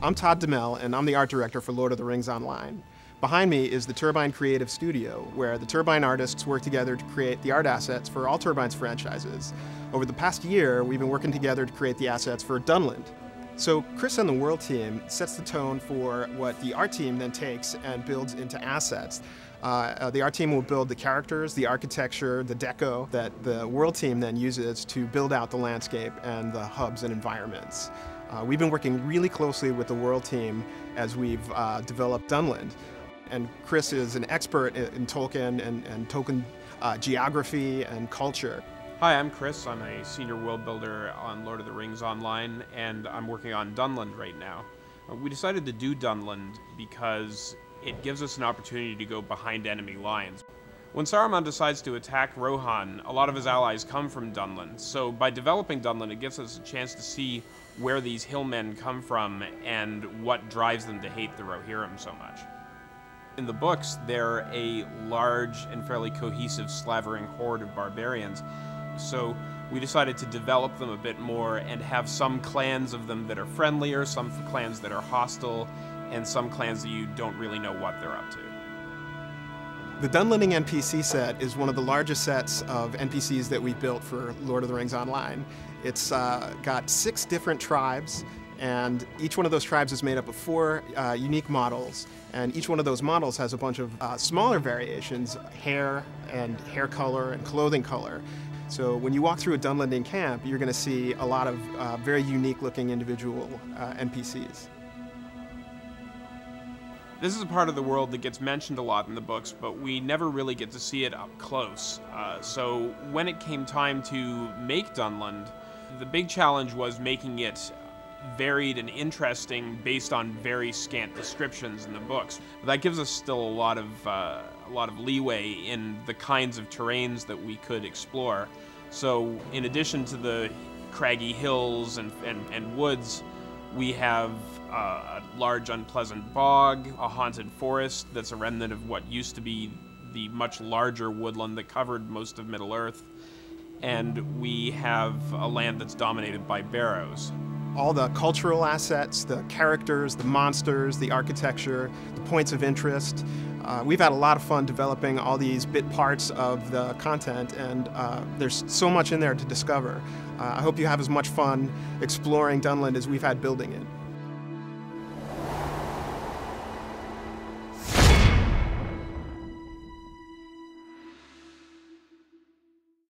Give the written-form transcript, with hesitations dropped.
I'm Todd DeMelle, and I'm the art director for Lord of the Rings Online. Behind me is the Turbine Creative Studio, where the Turbine artists work together to create the art assets for all Turbine's franchises. Over the past year, we've been working together to create the assets for Dunland. So Chris and the World team sets the tone for what the art team then takes and builds into assets. The art team will build the characters, the architecture, the deco that the World team then uses to build out the landscape and the hubs and environments. We've been working really closely with the World team as we've developed Dunland. And Chris is an expert in Tolkien and Tolkien geography and culture. Hi, I'm Chris. I'm a senior world builder on Lord of the Rings Online, and I'm working on Dunland right now. We decided to do Dunland because it gives us an opportunity to go behind enemy lines. When Saruman decides to attack Rohan, a lot of his allies come from Dunland, so by developing Dunland it gives us a chance to see where these hillmen come from and what drives them to hate the Rohirrim so much. In the books, they're a large and fairly cohesive slavering horde of barbarians, so we decided to develop them a bit more and have some clans of them that are friendlier, some clans that are hostile, and some clans that you don't really know what they're up to. The Dunlanding NPC set is one of the largest sets of NPCs that we've built for Lord of the Rings Online. It's got 6 different tribes, and each one of those tribes is made up of 4 unique models, and each one of those models has a bunch of smaller variations, hair and hair color and clothing color. So when you walk through a Dunlanding camp, you're going to see a lot of very unique looking individual NPCs. This is a part of the world that gets mentioned a lot in the books, but we never really get to see it up close. So when it came time to make Dunland, the big challenge was making it varied and interesting based on very scant descriptions in the books. But that gives us still a lot of leeway in the kinds of terrains that we could explore. So in addition to the craggy hills and woods, we have a large unpleasant bog, a haunted forest that's a remnant of what used to be the much larger woodland that covered most of Middle-earth, and we have a land that's dominated by barrows. All the cultural assets, the characters, the monsters, the architecture, the points of interest. We've had a lot of fun developing all these bit parts of the content, and there's so much in there to discover. I hope you have as much fun exploring Dunland as we've had building it.